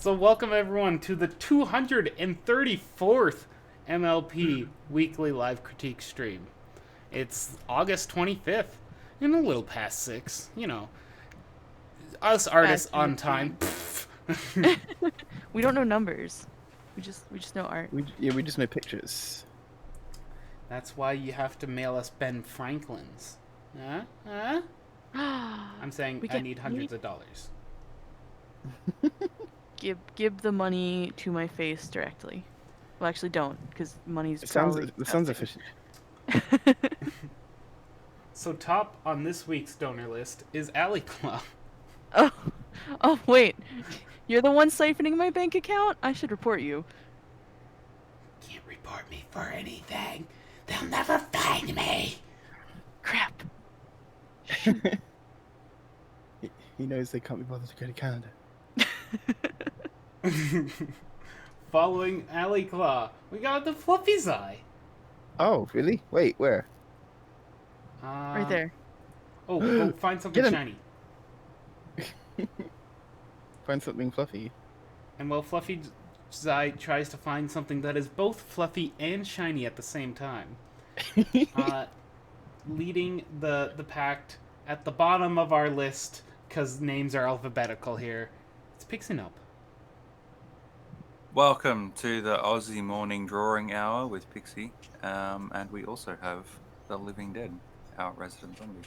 So welcome everyone to the 234th MLP weekly live critique stream. It's August 25th, and a little past 6. You know, us artists on time. We don't know numbers. We just know art. We just made pictures. That's why you have to mail us Ben Franklin's. I'm saying I need hundreds of dollars. Give the money to my face directly. Well, actually, don't, because money's It probably... sounds efficient. So top on this week's donor list is Alley Club. Oh, wait. You're the one siphoning my bank account? I should report you. Can't report me for anything. They'll never find me. Crap. He knows they can't be bothered to go to Canada. Following Alley Claw, we got the Fluffy's Eye. Oh, really? Wait, where? Right there. Oh, go find something shiny. Find something fluffy. And while Fluffy's Eye tries to find something that is both fluffy and shiny at the same time, leading the pact at the bottom of our list, because names are alphabetical here, it's Pixie Up. Welcome to the Aussie Morning Drawing Hour with Pixie, and we also have the Living Dead, our resident zombie.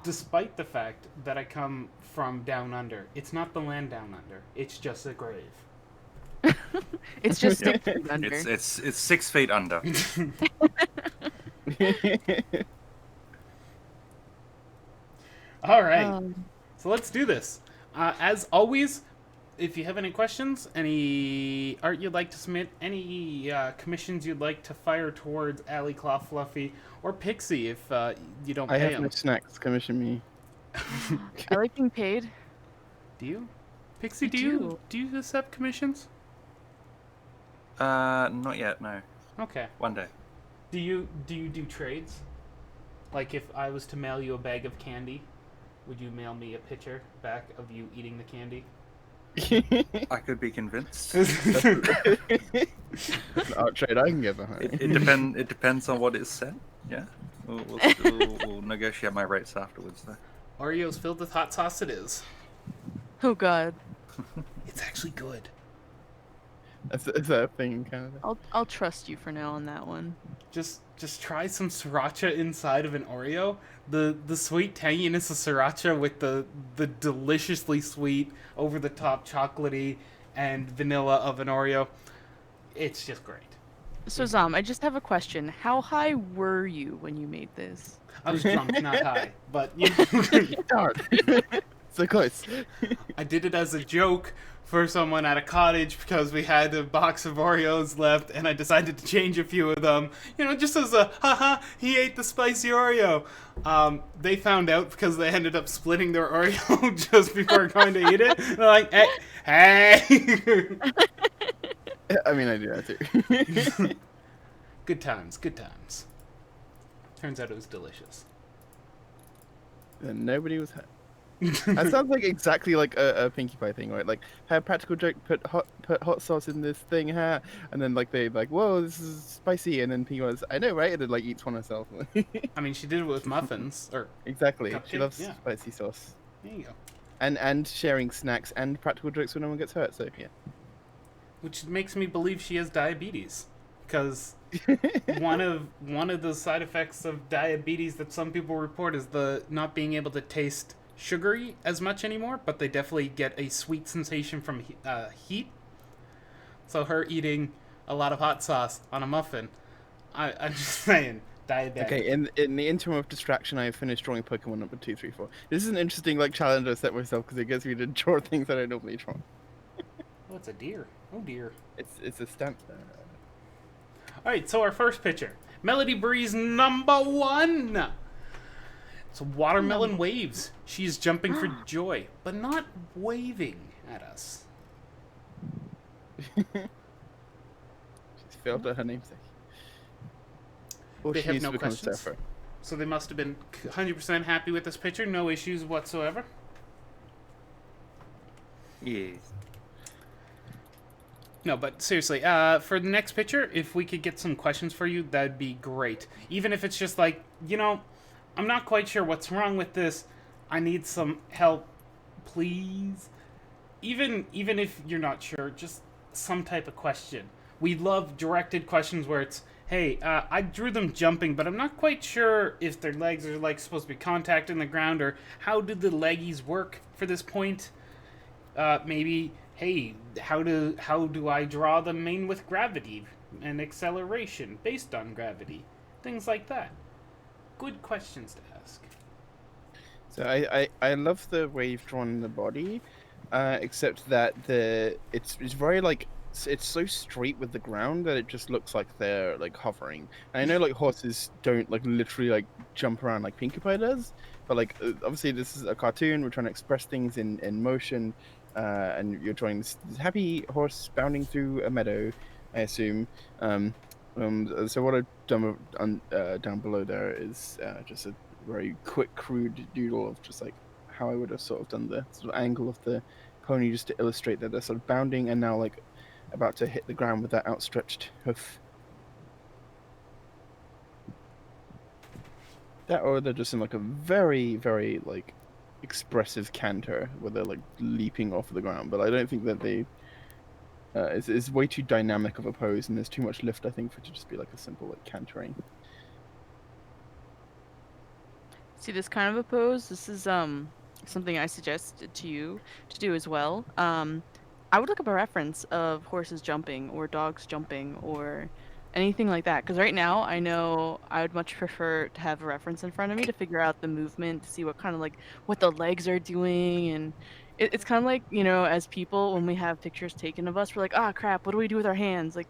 Despite the fact that I come from down under, it's not the land down under, it's just a grave. It's just 6 feet under. It's 6 feet under. All right, so let's do this. As always, if you have any questions, any art you'd like to submit, any commissions you'd like to fire towards Alley Claw Fluffy or Pixie if you don't pay them. I have no snacks. Commission me. I like being paid. Do you? Pixie, do you accept commissions? Not yet, no. Okay. One day. Do you do trades? Like if I was to mail you a bag of candy, would you mail me a picture back of you eating the candy? I could be convinced. That's an art trade I can get behind. It depends on what is said. Yeah, we'll negotiate my rates afterwards, though. Oreos filled with hot sauce. It is. Oh God. It's actually good. Is that a thing in Canada? I'll trust you for now on that one. Just try some sriracha inside of an Oreo. The sweet tanginess of sriracha with the deliciously sweet, over the top chocolatey and vanilla of an Oreo. It's just great. So Zom, I just have a question. How high were you when you made this? I was drunk, not high, but you Darn. So close. I did it as a joke for someone at a cottage because we had a box of Oreos left and I decided to change a few of them. You know, just as a, haha, he ate the spicy Oreo. They found out because they ended up splitting their Oreo just before going to eat it. They're like, hey. I mean, I do that too. Good times, good times. Turns out it was delicious. And nobody was hurt. That sounds like exactly like a Pinkie Pie thing, right? Like, have practical joke, put hot sauce in this thing, and then like they like, whoa, this is spicy, and then Pinkie Pie was, I know, right? And then like eats one herself. I mean, she did it with muffins, or exactly. cupcake, She loves yeah. spicy sauce. There you go. And sharing snacks and practical jokes when no one gets hurt. So yeah. Which makes me believe she has diabetes, because one of the side effects of diabetes that some people report is the not being able to taste sugary as much anymore, but they definitely get a sweet sensation from heat. So her eating a lot of hot sauce on a muffin, I'm just saying, diabetic. Okay, in the interim of distraction, I have finished drawing Pokemon number 2, 3, 4. This is an interesting like challenge I set myself because it gets me to draw things that I normally draw. Oh, it's a deer. Oh dear. It's a stamp. Alright, so our first picture. Melody Breeze #1! It's watermelon waves. She's jumping for joy, but not waving at us. She's failed at her namesake. Or They she have needs no to become questions. Sapphire. So they must have been 100% happy with this picture. No issues whatsoever. Yes. No, but seriously, for the next picture, if we could get some questions for you, that'd be great. Even if it's just like, I'm not quite sure what's wrong with this. I need some help, please. Even if you're not sure, just some type of question. We love directed questions where it's, hey, I drew them jumping, but I'm not quite sure if their legs are like supposed to be contact in the ground, or how do the leggies work for this point. Maybe, hey, how do I draw the main with gravity and acceleration based on gravity, things like that. Good questions to ask. So I love the way you've drawn the body, except that it's very like it's so straight with the ground that it just looks like they're like hovering. And I know like horses don't like literally like jump around like Pinkie Pie does, but like obviously this is a cartoon. We're trying to express things in motion, and you're drawing this happy horse bounding through a meadow, I assume. So what I've done down below there is just a very quick, crude doodle of just like how I would have sort of done the sort of angle of the pony just to illustrate that they're sort of bounding and now like about to hit the ground with that outstretched hoof. That or they're just in like a very, very like expressive canter where they're like leaping off the ground. But I don't think that they it's way too dynamic of a pose and there's too much lift, I think, for it to just be like a simple like cantering. See this kind of a pose? This is something I suggested to you to do as well. I would look up a reference of horses jumping or dogs jumping or anything like that. Because right now I know I would much prefer to have a reference in front of me to figure out the movement, to see what kind of like what the legs are doing. And it's kind of like, as people, when we have pictures taken of us, we're like, ah, crap, what do we do with our hands? Like,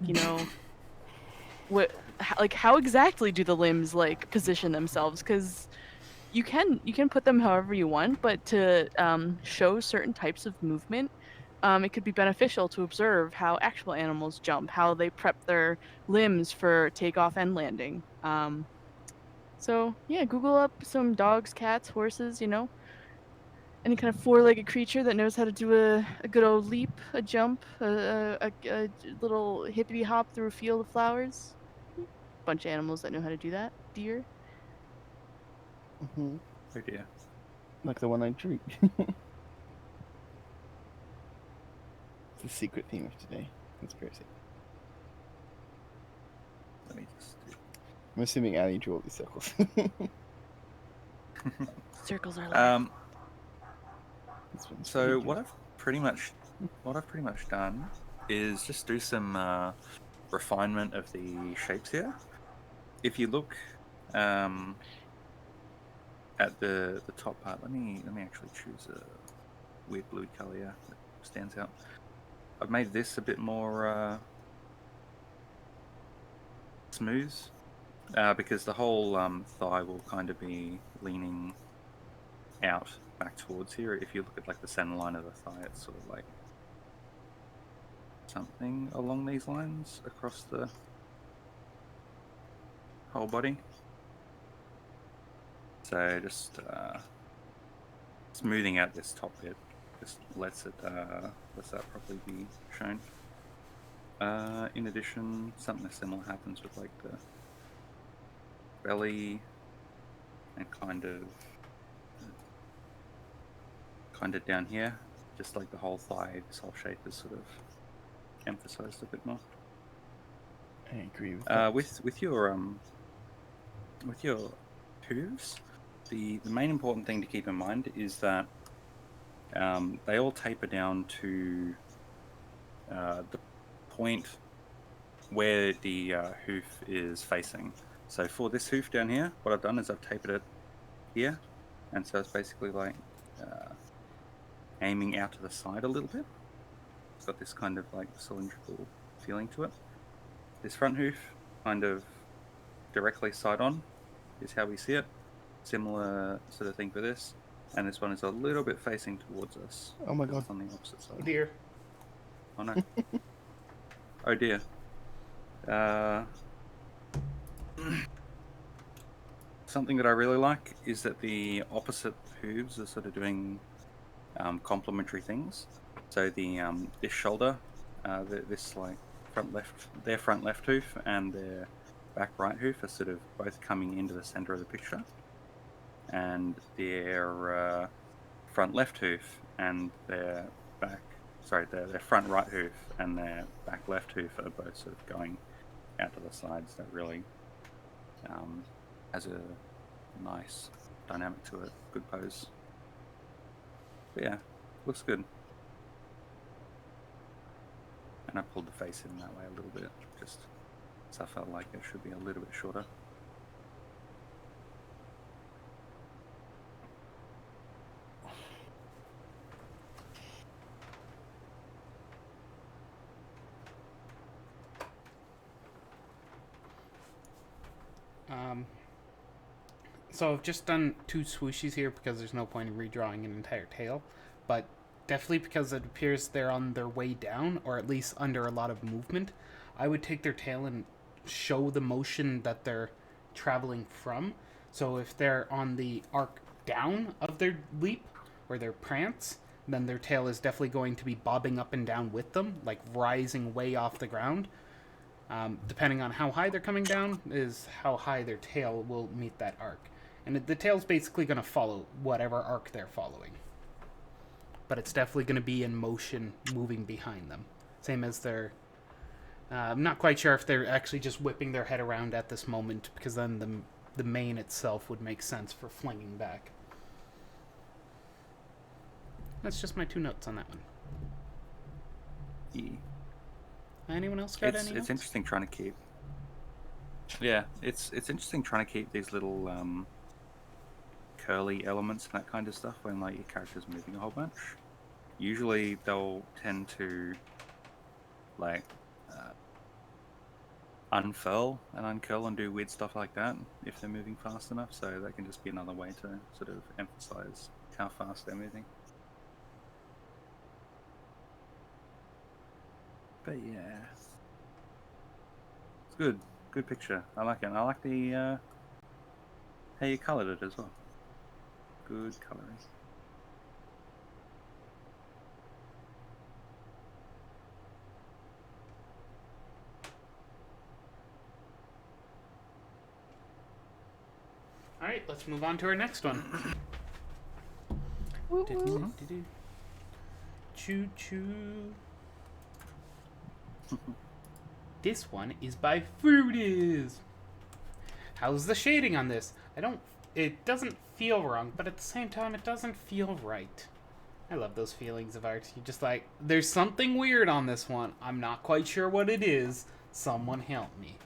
how exactly do the limbs like position themselves? Because you can put them however you want, but to show certain types of movement, it could be beneficial to observe how actual animals jump, how they prep their limbs for takeoff and landing. So yeah, Google up some dogs, cats, horses, any kind of four-legged creature that knows how to do a good old leap, a jump, a little hippity hop through a field of flowers. Bunch of animals that know how to do that. Deer. Mm-hmm. Oh dear. Like the one I drew. It's the secret theme of today. Conspiracy. Let me just do. I'm assuming Annie drew all these circles. Circles are life. This one's So pretty what I've pretty much done is just do some refinement of the shapes here. If you look at the top part, let me actually choose a weird blue color here that stands out. I've made this a bit more smooth because the whole thigh will kind of be leaning out back towards here. If you look at like the center line of the thigh, it's sort of like something along these lines across the whole body. So just smoothing out this top bit just lets that properly be shown. In addition, something similar happens with like the belly and kind of down here, just like the whole thigh, this whole shape is sort of emphasized a bit more. I agree with that. With your hooves, the main important thing to keep in mind is that they all taper down to the point where the hoof is facing. So for this hoof down here, what I've done is I've tapered it here, and so it's basically like aiming out to the side a little bit. It's got this kind of like cylindrical feeling to it. This front hoof, kind of directly side on, is how we see it. Similar sort of thing for this. And this one is a little bit facing towards us. Oh my god. It's on the opposite side. Dear. Oh no. Oh dear. Something that I really like is that the opposite hooves are sort of doing complementary things. So the this shoulder this like their front left hoof and their back right hoof are sort of both coming into the center of the picture, and their front left hoof and their their front right hoof and their back left hoof are both sort of going out to the sides. That really has a nice dynamic to it. Good pose. But yeah, looks good. And I pulled the face in that way a little bit, just so I felt like it should be a little bit shorter. So I've just done 2 swooshes here because there's no point in redrawing an entire tail, but definitely because it appears they're on their way down, or at least under a lot of movement, I would take their tail and show the motion that they're traveling from. So if they're on the arc down of their leap, or their prance, then their tail is definitely going to be bobbing up and down with them, like rising way off the ground. Depending on how high they're coming down is how high their tail will meet that arc. And the tail's basically going to follow whatever arc they're following. But it's definitely going to be in motion, moving behind them. Same as their... I'm not quite sure if they're actually just whipping their head around at this moment, because then the mane itself would make sense for flinging back. That's just my 2 notes on that one. Yeah. Anyone else got any notes? It's interesting trying to keep... Yeah, it's interesting trying to keep these little curly elements and that kind of stuff when like your character's moving a whole bunch. Usually they'll tend to like unfurl and uncurl and do weird stuff like that if they're moving fast enough, so that can just be another way to sort of emphasize how fast they're moving. But yeah, it's good picture. I like it. And I like the how you coloured it as well. Good colouring. All right, let's move on to our next one. Woo woo. Choo choo. This one is by Foodie. How's the shading on this? It doesn't feel wrong, but at the same time, it doesn't feel right. I love those feelings of art. You're just like, there's something weird on this one. I'm not quite sure what it is. Someone help me.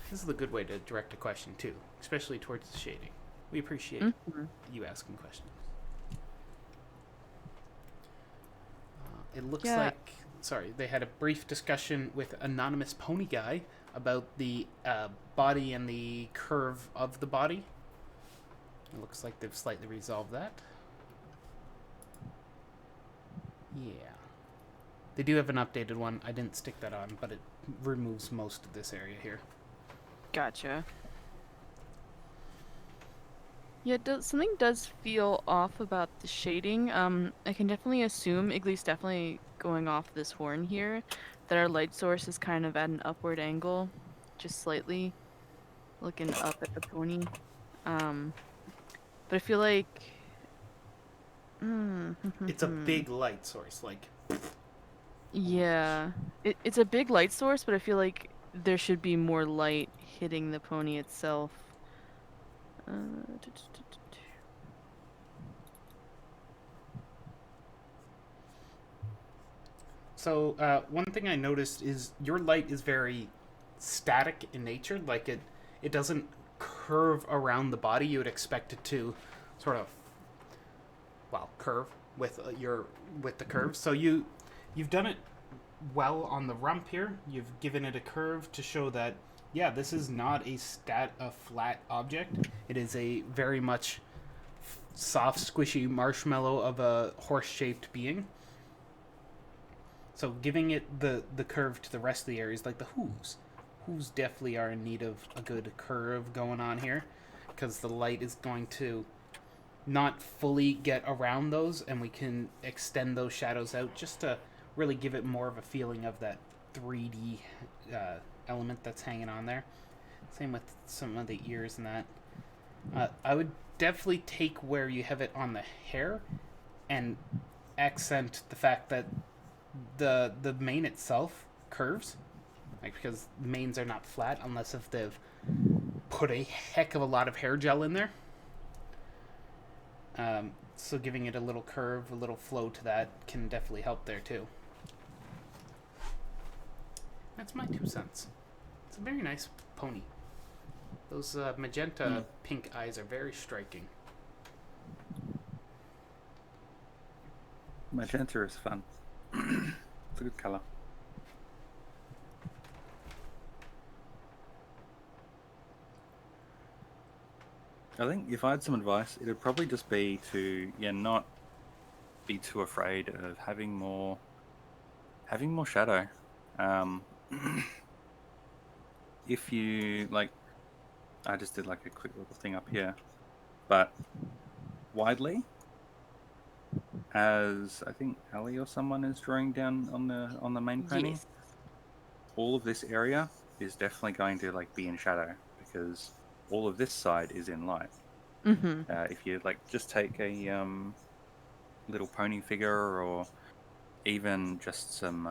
This is a good way to direct a question, too, especially towards the shading. We appreciate you asking questions. It looks like... Sorry, they had a brief discussion with Anonymous Pony Guy about the body and the curve of the body. It looks like they've slightly resolved that. Yeah. They do have an updated one. I didn't stick that on, but it removes most of this area here. Gotcha. Yeah, something does feel off about the shading. I can definitely assume, Igly's definitely going off this horn here, that our light source is kind of at an upward angle, just slightly looking up at the pony. But I feel like... It's a big light source, like... Yeah. It's a big light source, but I feel like there should be more light hitting the pony itself. So, one thing I noticed is your light is very static in nature. Like, it doesn't curve around the body. You would expect it to sort of, well, curve with the curve. So you've done it well on the rump here. You've given it a curve to show that, yeah, this is not a flat object. It is a very much soft, squishy marshmallow of a horse-shaped being. So giving it the curve to the rest of the areas, like the hooves. Hooves definitely are in need of a good curve going on here, because the light is going to not fully get around those, and we can extend those shadows out just to really give it more of a feeling of that 3D element that's hanging on there. Same with some of the ears and that. I would definitely take where you have it on the hair and accent the fact that the mane itself curves, like, because manes are not flat unless if they've put a heck of a lot of hair gel in there. So giving it a little curve, a little flow to that can definitely help there too. That's my 2 cents. It's a very nice pony. Those magenta pink eyes are very striking. Magenta is fun. It's a good color. I think if I had some advice, it'd probably just be to not be too afraid of having more shadow. If you like, I just did like a quick little thing up here, but widely, as I think Ali or someone is drawing down on the main painting, Yes. all of this area is definitely going to like be in shadow because all of this side is in light. Mm-hmm. If you like just take a little pony figure or even just some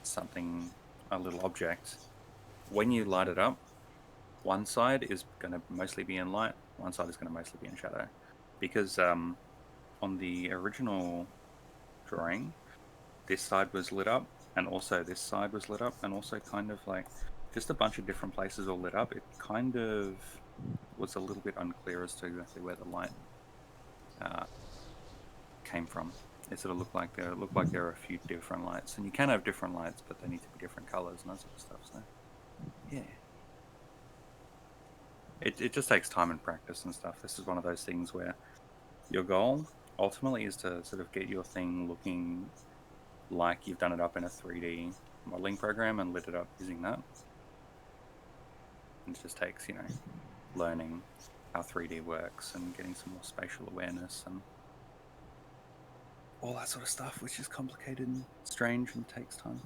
something, a little object, when you light it up, one side is going to mostly be in light, one side is going to mostly be in shadow, because on the original drawing, this side was lit up and also this side was lit up and also kind of like just a bunch of different places all lit up. It kind of was a little bit unclear as to exactly where the light came from. It sort of looked like there are a few different lights, and you can have different lights, but they need to be different colors and that sort of stuff. So, yeah, it just takes time and practice and stuff. This is one of those things where your goal ultimately is to sort of get your thing looking like you've done it up in a 3D modeling program and lit it up using that. And it just takes, learning how 3D works and getting some more spatial awareness and all that sort of stuff, which is complicated and strange and takes time.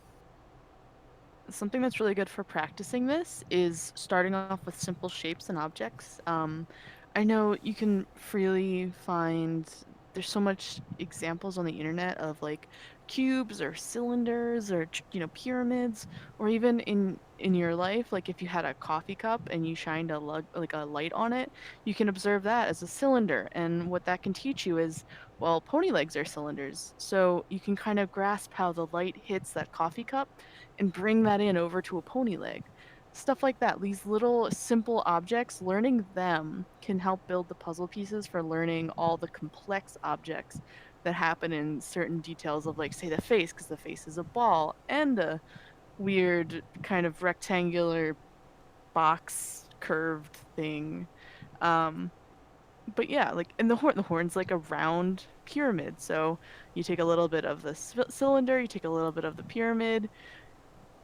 Something that's really good for practicing this is starting off with simple shapes and objects. I know you can freely find, there's so much examples on the internet of like cubes or cylinders or pyramids, or even in your life, like if you had a coffee cup and you shined a light on it, you can observe that as a cylinder. And what that can teach you is, well, pony legs are cylinders, so you can kind of grasp how the light hits that coffee cup and bring that in over to a pony leg. Stuff like that. These little simple objects, learning them can help build the puzzle pieces for learning all the complex objects that happen in certain details of, like, say, the face, because the face is a ball and a weird kind of rectangular box curved thing. Um, but yeah, like, and the horn's like a round pyramid. So you take a little bit of the cylinder, you take a little bit of the pyramid,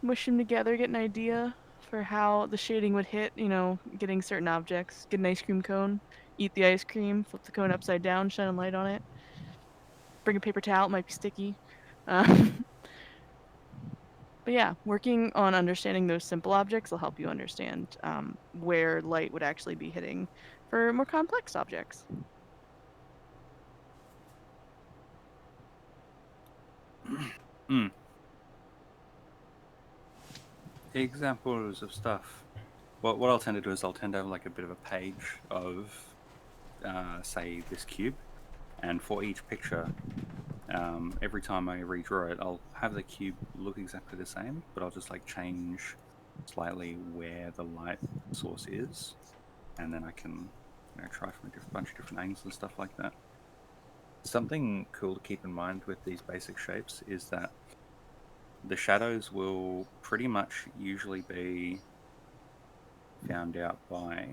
mush them together, get an idea for how the shading would hit, getting certain objects. Get an ice cream cone, eat the ice cream, flip the cone upside down, shine a light on it. Bring a paper towel, it might be sticky. Um, but yeah, working on understanding those simple objects will help you understand where light would actually be hitting for more complex objects. Examples of stuff. What I'll tend to do is I'll tend to have like a bit of a page of, say, this cube, and for each picture, every time I redraw it, I'll have the cube look exactly the same, but I'll just like change slightly where the light source is, and then I can try from a bunch of different angles and stuff like that. Something cool to keep in mind with these basic shapes is that the shadows will pretty much usually be found out by,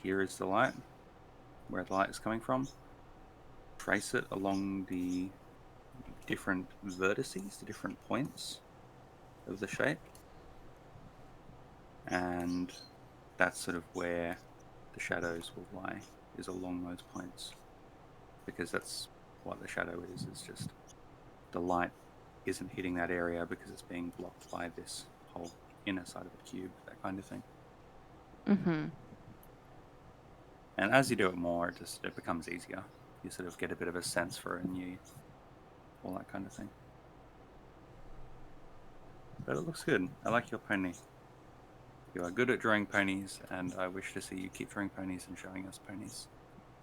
here is the light, where the light is coming from. Trace it along the different vertices, the different points of the shape, and that's sort of where the shadows will lie, is along those points, because that's what the shadow is. It's just the light isn't hitting that area because it's being blocked by this whole inner side of the cube, that kind of thing. Mm-hmm. And as you do it more, it becomes easier. You sort of get a bit of a sense for it, and all that kind of thing. But it looks good. I like your pony. You are good at drawing ponies, and I wish to see you keep drawing ponies and showing us ponies.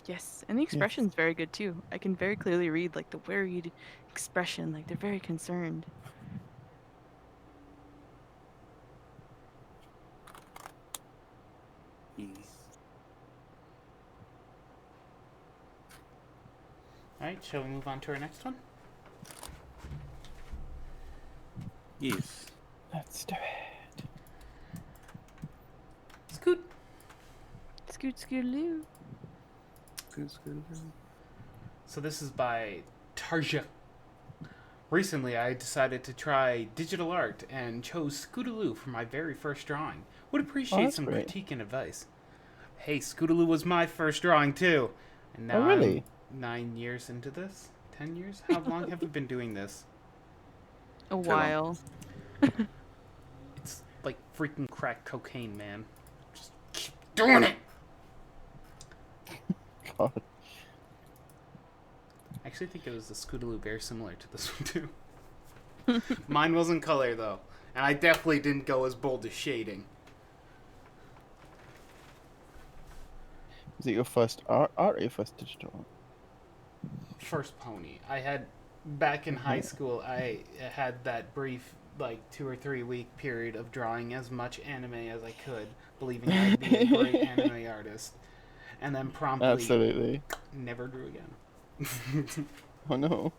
Yes, and the expression's very good too. I can very clearly read like the worried expression, like they're very concerned. Alright, shall we move on to our next one? Yes. Let's do it. Scoot! Scoot scootaloo. So this is by Tarja. Recently, I decided to try digital art and chose Scootaloo for my very first drawing. Would appreciate that's some great. critique and advice. Hey, Scootaloo was my first drawing too. And now Oh, really? I'm 9 years into this? 10 years? How long have we been doing this? A while. It's like freaking crack cocaine, man. Just keep doing it! God. I actually think it was the Scootaloo very similar to this one too. Mine wasn't color though, and I definitely didn't go as bold as shading. Was it your first art or your first digital art? First pony. I had back in high school. I had that brief, like 2 or 3 week period of drawing as much anime as I could, believing I'd be a great anime artist, and then promptly Absolutely. never drew again. Oh no.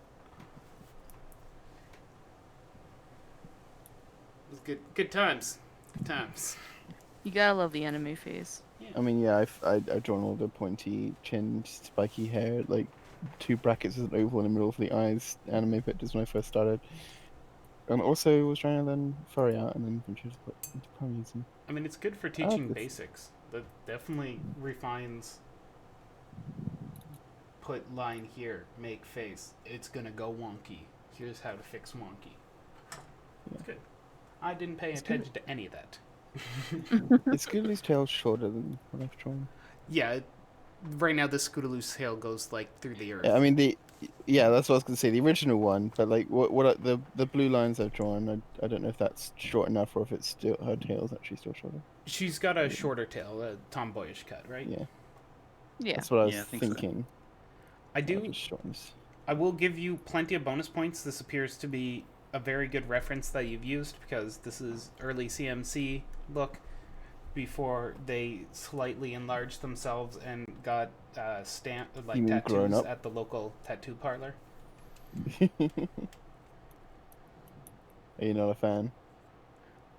It was good times. Good times. You gotta love the anime phase. I mean, yeah, I've drawn all the pointy chin, spiky hair, like 2 brackets as an oval in the middle for the eyes, anime pictures when I first started. And also was trying to learn furry art and then ventured into ponies. And... I mean, it's good for teaching this. basics. That definitely refines. Put line here, make face. It's gonna go wonky. Here's how to fix wonky. It's good. I didn't pay attention to any of that. Is Scootaloo's tail shorter than what I've drawn? Yeah, right now the Scootaloo's tail goes like through the earth. Yeah, I mean yeah, that's what I was gonna say, the original one. But like, the blue lines I've drawn, I don't know if that's short enough or if it's still her tail's actually still shorter. She's got a shorter tail, a tomboyish cut, right? Yeah, Yeah. that's what I was Yeah, I think so. thinking. I will give you plenty of bonus points. This appears to be a very good reference that you've used because this is early CMC look before they slightly enlarged themselves and got You mean grown tattoos up? at the local tattoo parlor. Are you not a fan?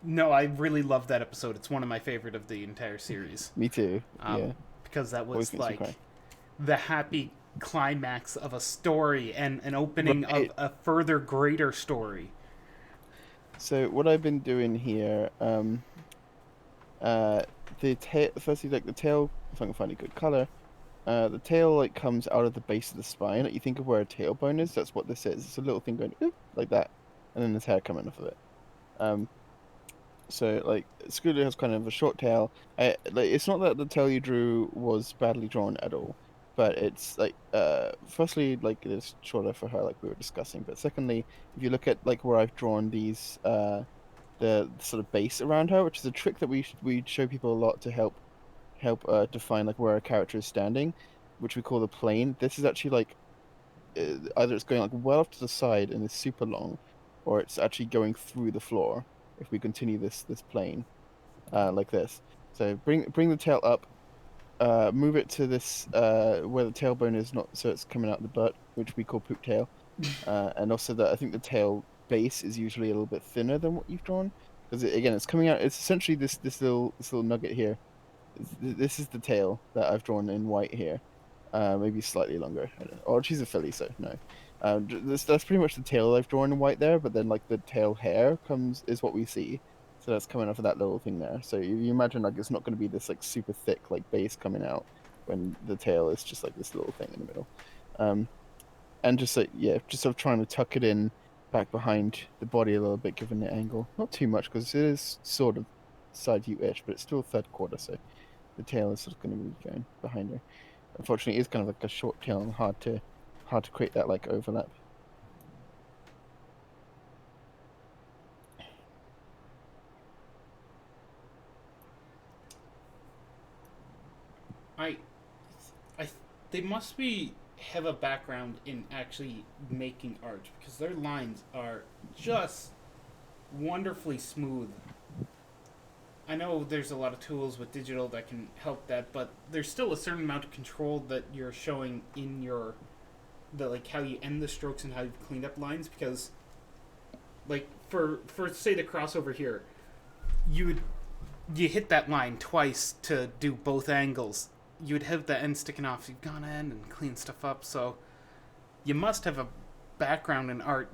No, I really love that episode. It's one of my favorite of the entire series. Me too. Yeah. Because that Always was makes me like cry. the happy climax of a story and an opening Right. of a further greater story. So what I've been doing here, the tail. Firstly, like the tail, if I can find a good color, the tail like comes out of the base of the spine. Like you think of where a tailbone is. That's what this is. It's a little thing going oop, like that, and then there's hair coming off of it. So like Scootaloo has kind of a short tail. Like it's not that the tail you drew was badly drawn at all, but it's like firstly like it's shorter for her like we were discussing, but secondly if you look at like where I've drawn these the sort of base around her, which is a trick that we show people a lot to help define like where a character is standing, which we call the plane. This is actually like either it's going like well off to the side and is super long, or it's actually going through the floor. If we continue this plane, like this, so bring the tail up, move it to this where the tailbone is not, so it's coming out the butt, which we call poop tail, and also that I think the tail base is usually a little bit thinner than what you've drawn, because again it's coming out. It's essentially this little nugget here. This is the tail that I've drawn in white here, maybe slightly longer. I don't know. Oh, she's a filly, so no. That's pretty much the tail I've drawn in white there, but then like the tail hair is what we see, so that's coming off of that little thing there. So you imagine like it's not going to be this like super thick like base coming out when the tail is just like this little thing in the middle. and just like just sort of trying to tuck it in back behind the body a little bit, given the angle. Not too much because it is sort of side view-ish, but it's still third quarter, so the tail is sort of going to be going behind her. Unfortunately, it's kind of like a short tail and hard to create that like overlap. I, they must have a background in actually making art because their lines are just wonderfully smooth. I know there's a lot of tools with digital that can help that, but there's still a certain amount of control that you're showing in like how you end the strokes and how you've cleaned up lines. Because, like for say the crossover here, you hit that line twice to do both angles. You would have the end sticking off. You've gone in and cleaned stuff up, so you must have a background in art.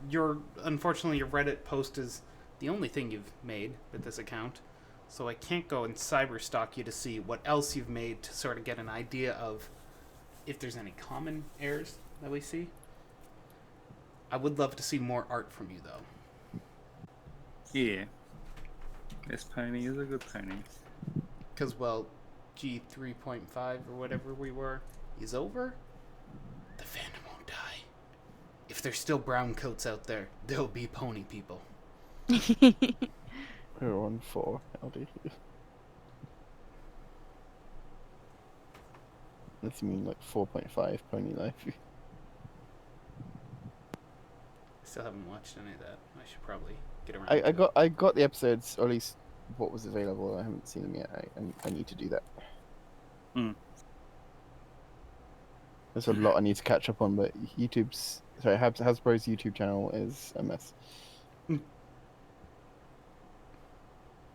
Unfortunately, your Reddit post is the only thing you've made with this account. So I can't go and cyber stalk you to see what else you've made to sort of get an idea of if there's any common errors that we see. I would love to see more art from you, though. Yeah. This pony is a good pony. Because, well, G 3.5 or whatever we were is over. The fandom won't die. If there's still brown coats out there, there'll be pony people. We're on 4 LD. Unless you mean like 4.5 pony life. Still haven't watched any of that. I should probably get around to it. I got the episodes, or at least what was available. I haven't seen them yet. I need to do that. There's a lot I need to catch up on, but Hasbro's YouTube channel is a mess.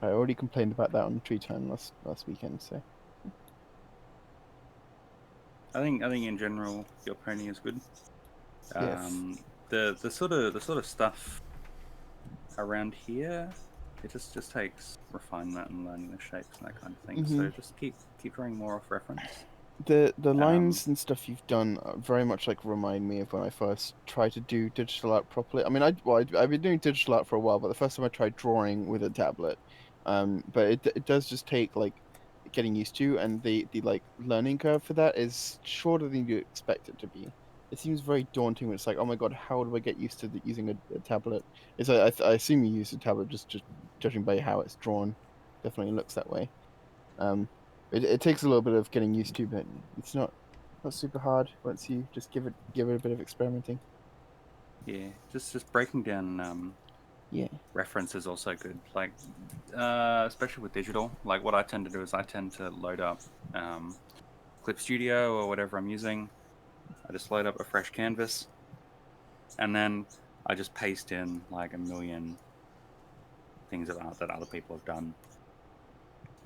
I already complained about that on Tree Time last weekend, so. I think in general your pony is good. Yes. The sort of stuff around here, it just takes refinement and learning the shapes and that kind of thing. So just keep drawing more off reference. The lines and stuff you've done very much like remind me of when I first tried to do digital art properly. I mean, I've been doing digital art for a while, but the first time I tried drawing with a tablet, but it does just take like getting used to, and the like learning curve for that is shorter than you expect it to be. It seems very daunting when it's like, oh my god, how do I get used to using a tablet? It's I assume you use a tablet just judging by how it's drawn. Definitely looks that way. It takes a little bit of getting used to, but it's not super hard once you just give it a bit of experimenting. Yeah, just breaking down reference is also good. Like especially with digital, like what I tend to do is I tend to load up Clip Studio or whatever I'm using. I just load up a fresh canvas, and then I just paste in like a million things of art that other people have done.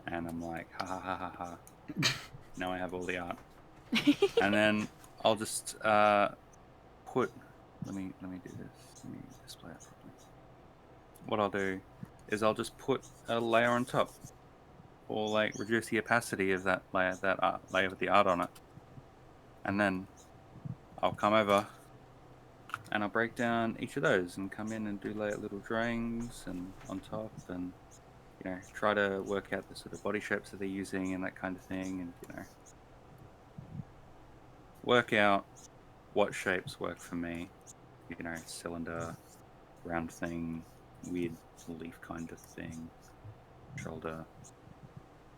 And I'm like, ha ha ha ha ha. Now I have all the art. And then I'll just put. Let me do this. Let me display it properly. What I'll do is I'll just put a layer on top, or like reduce the opacity of that layer, layer with the art on it, and then I'll come over and I'll break down each of those and come in and do like little drawings and on top and. Try to work out the sort of body shapes that they're using and that kind of thing, and work out what shapes work for me. Cylinder, round thing, weird leaf kind of thing, shoulder.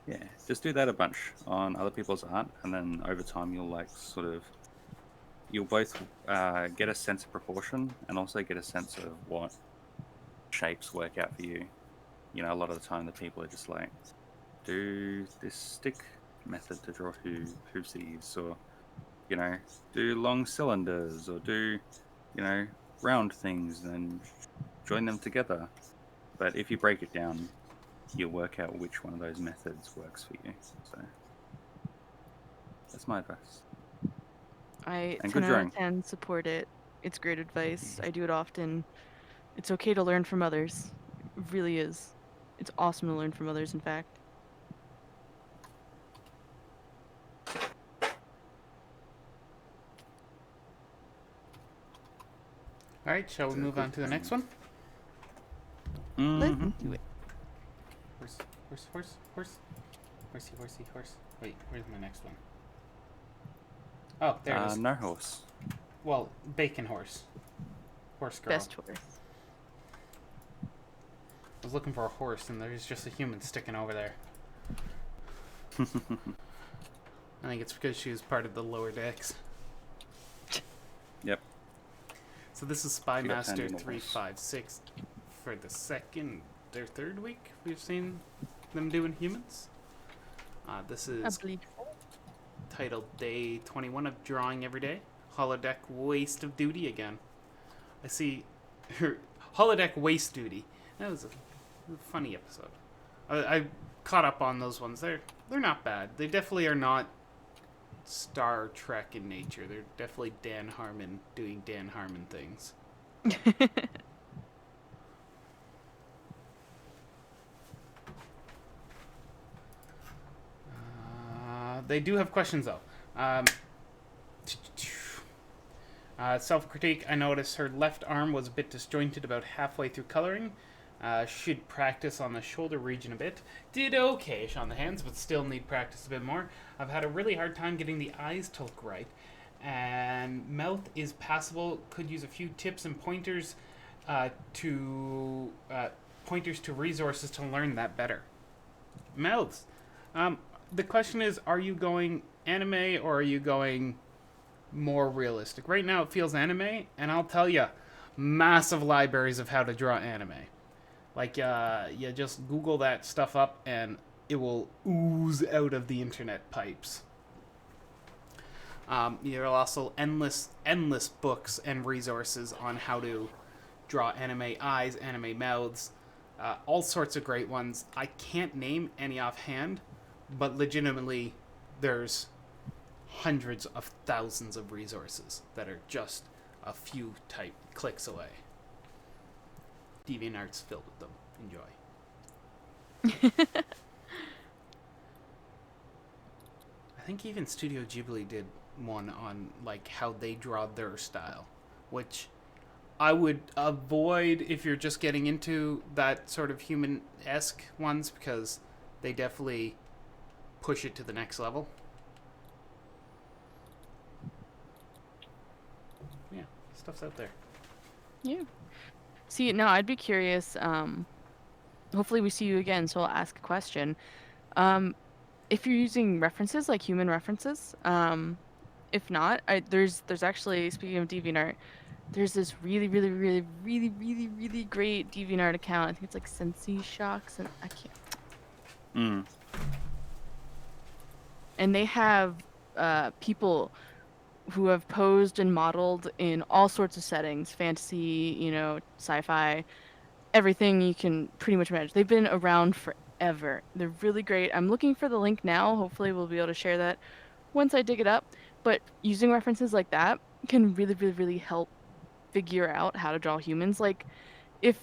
Yeah, just do that a bunch on other people's art, and then over time you'll both get a sense of proportion and also get a sense of what shapes work out for you. A lot of the time the people are just like, do this stick method to draw hoosies, or, do long cylinders, or do, round things and join them together. But if you break it down, you'll work out which one of those methods works for you. So that's my advice. I And 10 good out drawing. of 10 support it. It's great advice. I do it often. It's okay to learn from others. It really is. It's awesome to learn from others, in fact. All right, shall we move on to the next one? Let's Mhm. do it. Horse, horse, horse, horse. Horsey, horsey, horse. Wait, where's my next one? Oh, there it is. No horse. Well, bacon horse. Horse girl. Best horse. I was looking for a horse, and there's just a human sticking over there. I think it's because she was part of the lower decks. Yep. So this is got Spymaster tendon 356 for the second or third week we've seen them doing humans. This I is believe so. titled Day 21 of Drawing Every Day. Holodeck Waste of Duty again. I see her Holodeck Waste Duty. That was a funny episode. I caught up on those ones. They're not bad. They definitely are not Star Trek in nature. They're definitely Dan Harmon doing Dan Harmon things. They do have questions though. Self-critique. I noticed her left arm was a bit disjointed about halfway through coloring. Should practice on the shoulder region a bit. Did okay on the hands, but still need practice a bit more. I've had a really hard time getting the eyes to look right. And mouth is passable. Could use a few tips and pointers to resources to learn that better. Mouths. The question is, are you going anime or are you going more realistic? Right now it feels anime, and I'll tell you, massive libraries of how to draw anime. Like, you just Google that stuff up and it will ooze out of the internet pipes. There are also endless books and resources on how to draw anime eyes, anime mouths, all sorts of great ones. I can't name any offhand, but legitimately there's hundreds of thousands of resources that are just a few clicks away. DeviantArt's filled with them. Enjoy. I think even Studio Ghibli did one on like how they draw their style, which I would avoid if you're just getting into that sort of human-esque ones, because they definitely push it to the next level. Yeah, stuff's out there. Yeah. See, no, I'd be curious. Hopefully we see you again, so I'll ask a question. If you're using references like human references, if not, there's actually, speaking of DeviantArt, there's this really great DeviantArt account. I think it's like Sensi Shocks, and I can't. And they have people who have posed and modeled in all sorts of settings, fantasy, sci-fi, everything you can pretty much imagine. They've been around forever. They're really great. I'm looking for the link now. Hopefully we'll be able to share that once I dig it up. But using references like that can really help figure out how to draw humans. Like, if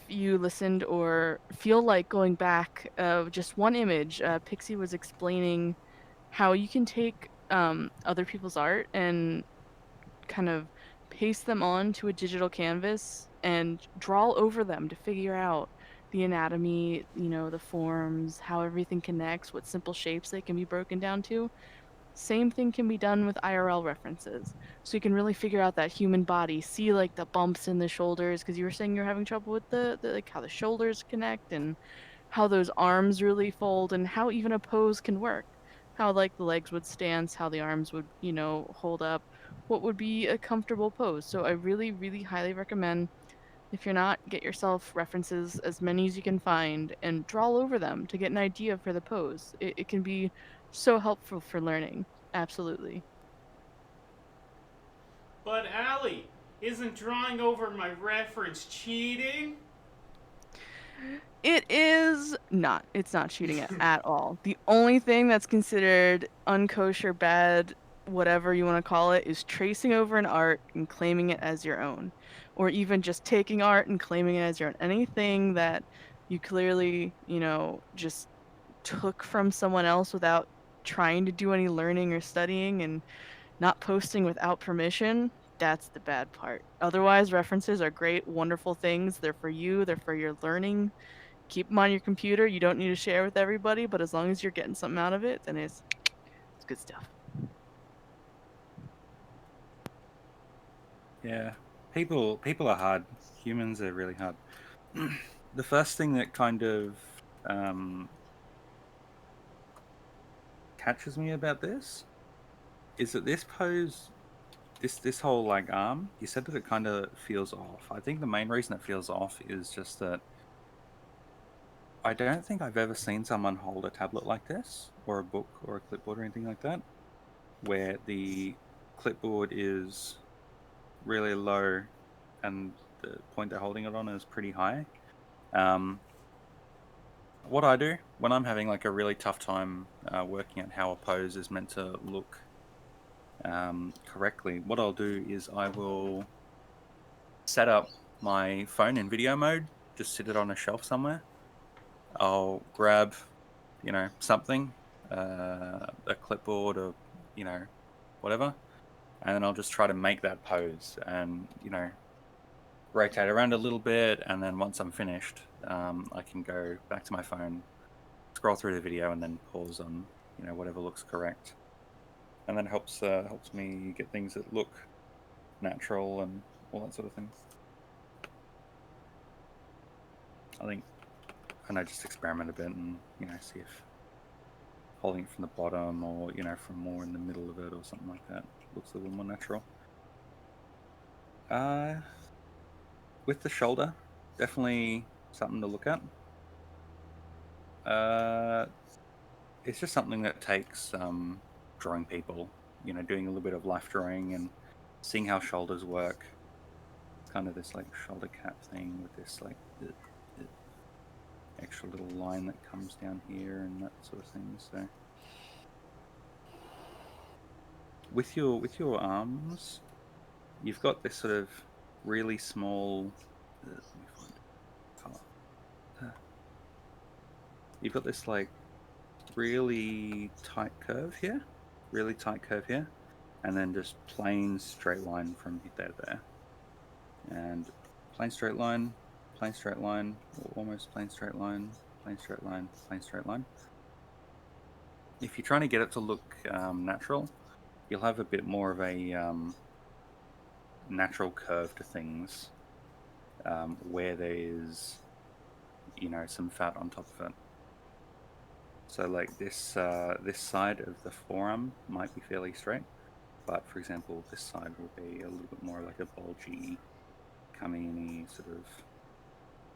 you listened or feel like going back just one image, Pixie was explaining how you can take other people's art and kind of paste them onto a digital canvas and draw over them to figure out the anatomy, the forms, how everything connects, what simple shapes they can be broken down to. Same thing can be done with IRL references. So you can really figure out that human body, see like the bumps in the shoulders, because you were saying you're having trouble with the like how the shoulders connect and how those arms really fold and how even a pose can work. How like the legs would stance, how the arms would, hold up, what would be a comfortable pose. So I really highly recommend, if you're not, get yourself references, as many as you can find, and draw over them to get an idea for the pose. It can be so helpful for learning. Absolutely. But Allie, isn't drawing over my reference cheating? It is not. It's not cheating at all. The only thing that's considered unkosher, bad, whatever you want to call it, is tracing over an art and claiming it as your own. Or even just taking art and claiming it as your own. Anything that you clearly, just took from someone else without trying to do any learning or studying and not posting without permission, That's the bad part. Otherwise, references are great, wonderful things. They're for you, they're for your learning. Keep them on your computer. You don't need to share with everybody, but as long as you're getting something out of it, then it's good stuff. Yeah, people are hard. Humans are really hard. The first thing that kind of um, catches me about this is that this pose, this whole like arm, you said that it kind of feels off. I think the main reason it feels off is just that I don't think I've ever seen someone hold a tablet like this, or a book, or a clipboard, or anything like that, where the clipboard is really low and the point they're holding it on is pretty high. Um, what I do when I'm having like a really tough time working out how a pose is meant to look correctly, what I'll do is I will set up my phone in video mode, just sit it on a shelf somewhere. I'll grab, something, a clipboard or, whatever, and then I'll just try to make that pose and, rotate around a little bit. And then once I'm finished, I can go back to my phone, scroll through the video, and then pause on, whatever looks correct. And that helps me get things that look natural and all that sort of thing. I just experiment a bit and, see if holding it from the bottom or, from more in the middle of it or something like that looks a little more natural. With the shoulder, definitely something to look at. It's just something that takes drawing people, doing a little bit of life drawing and seeing how shoulders work. It's kind of this like shoulder cap thing with this like extra little line that comes down here and that sort of thing. So with your arms, you've got this sort of really small. Let me find color. You've got this like really tight curve here, and then just plain straight line from there to there, and plain straight line, or almost plain straight line, plain straight line, plain straight line. If you're trying to get it to look natural, you'll have a bit more of a natural curve to things where there is, some fat on top of it. So like this this side of the forearm might be fairly straight, but for example, this side will be a little bit more like a bulgy, coming-y sort of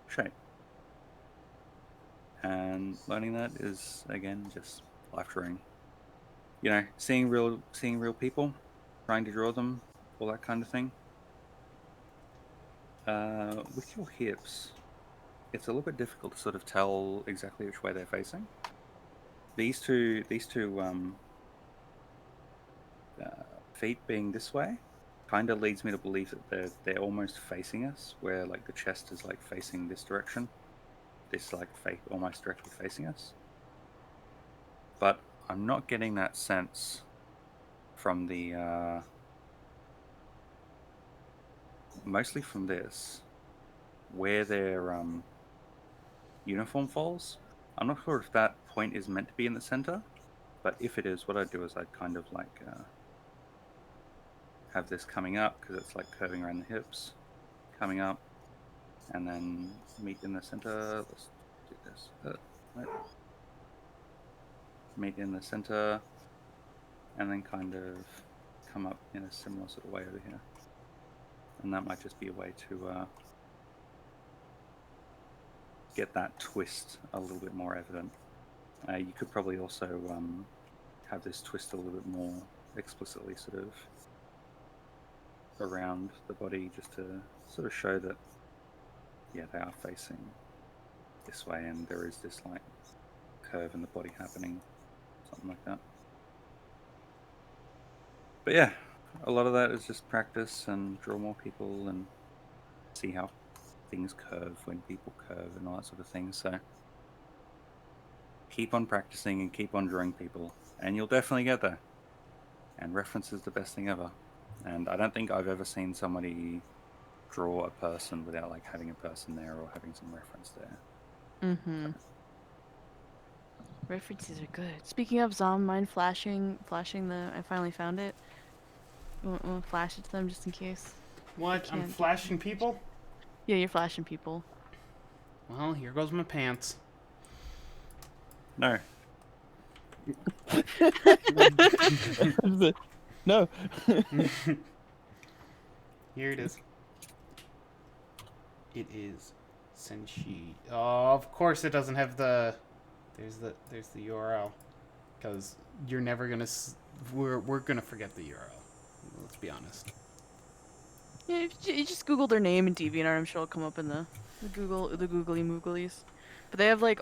shape. And learning that is again just life drawing. Seeing real people, trying to draw them, all that kind of thing. With your hips, it's a little bit difficult to sort of tell exactly which way they're facing. These two feet being this way kind of leads me to believe that they're almost facing us, where like the chest is like facing this direction, this like almost directly facing us. But I'm not getting that sense from the mostly from this, where their uniform falls. I'm not sure if that point is meant to be in the center, but if it is, what I do is I kind of like have this coming up because it's like curving around the hips, coming up, and then meet in the center. Let's do this. Meet in the center, and then kind of come up in a similar sort of way over here. And that might just be a way to get that twist a little bit more evident. You could probably also have this twist a little bit more explicitly sort of around the body, just to sort of show that, yeah, they are facing this way and there is this like curve in the body happening, something like that. But yeah, a lot of that is just practice and draw more people and see how things curve when people curve and all that sort of thing. So keep on practicing and keep on drawing people and you'll definitely get there. And reference is the best thing ever. And I don't think I've ever seen somebody draw a person without like having a person there or having some reference there. Mm-hmm. References are good. Speaking of mine flashing the. I finally found it. Want to flash it to them just in case. What? I'm can't get flashing people? Yeah, you're flashing people. Well, here goes my pants. No. No. Here it is. It is Senshi. Oh, of course it doesn't have the. There's the URL, because you're never gonna. We're gonna forget the URL. Let's be honest. Yeah, if you just Google their name in DeviantArt, I'm sure it'll come up in the googly mooglies. But they have like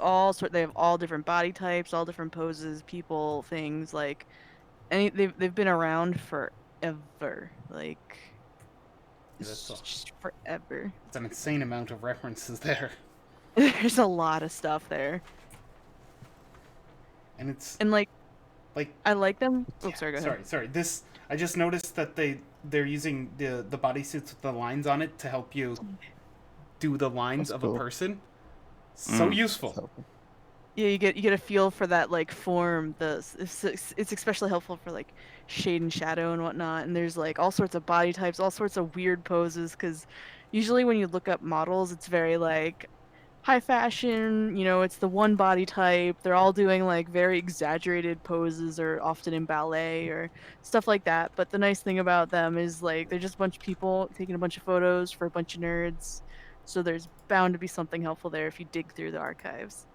they have all different body types, all different poses, people, things like they've been around forever. Like Yeah, that's all. just forever. It's an insane amount of references there, There's a lot of stuff there. and it's And like like. I like them. Oh, Yeah, sorry, go ahead. sorry. This I just noticed that they're using the bodysuits with the lines on it to help you do the lines That's of cool. a person. So Mm. useful. So, Yeah, you get a feel for that like form. It's especially helpful for like shade and shadow and whatnot. And there's like all sorts of body types, all sorts of weird poses. Because usually when you look up models, it's very like high fashion. You know, it's the one body type. They're all doing like very exaggerated poses, or often in ballet or stuff like that. But the nice thing about them is like they're just a bunch of people taking a bunch of photos for a bunch of nerds. So there's bound to be something helpful there if you dig through the archives.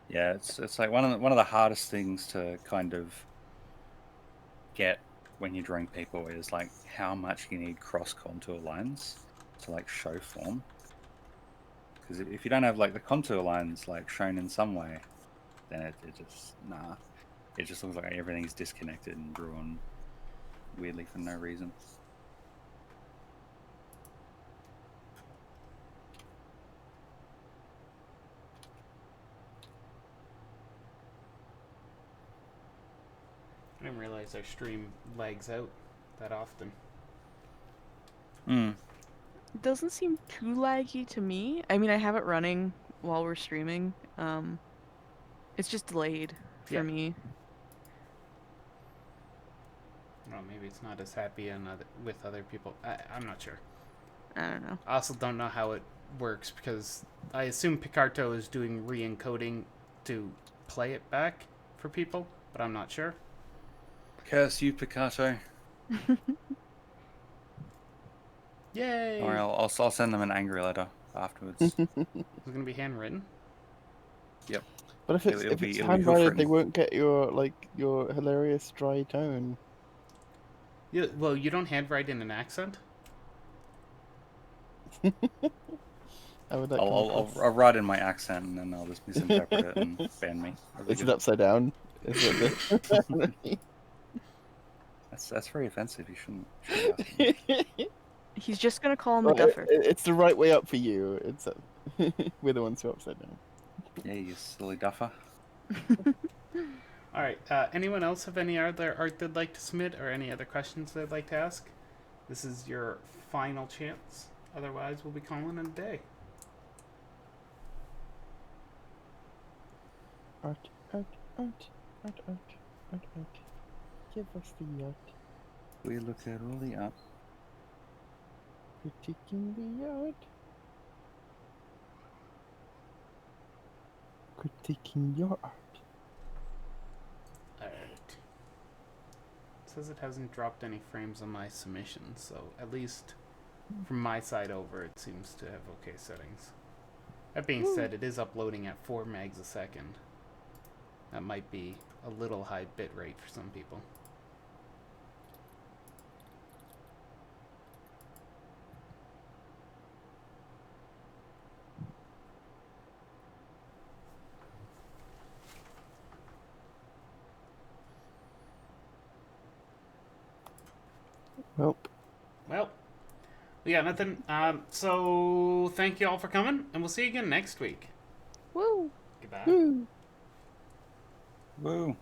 Yeah, it's like one of the hardest things to kind of get when you're drawing people is like how much you need cross contour lines to like show form. Because if you don't have like the contour lines like shown in some way, then it just it just looks like everything's disconnected and drawn weirdly for no reason. I didn't realize our stream lags out that often. Mm. It doesn't seem too laggy to me. I mean, I have it running while we're streaming. It's just delayed for Yeah. me. Well, maybe it's not as happy with other people. I'm not sure. I don't know. I also don't know how it works because I assume Picarto is doing re-encoding to play it back for people, but I'm not sure. Curse you, Picasso. Yay! Or I'll send them an angry letter afterwards. Is it going to be handwritten? Yep. but if It'll it's be handwritten, they proofwritten. won't get your hilarious dry tone. Yeah, well, you don't handwrite in an accent? How would that I'll write in my accent and then I'll just misinterpret it and ban me. That'll be Is it good. upside down? Is it the... That's very offensive. You shouldn't ask me. He's just gonna call him a Well, duffer. it's the right way up for you. It's we're the ones who are upside down. Yeah, you silly duffer. Alright, anyone else have any other art they'd like to submit or any other questions they'd like to ask? This is your final chance. Otherwise, we'll be calling it a day. Art, art, art, art, art, art, art. Give us the art. We look at all the art. Critiquing the art. Critiquing your art. Alright. It says it hasn't dropped any frames on my submission, so at least from my side over, it seems to have okay settings. That being said, it is uploading at 4 megs a second. That might be a little high bit rate for some people. Well, We got nothing. So thank you all for coming, and we'll see you again next week. Woo! Goodbye. woo. Woo.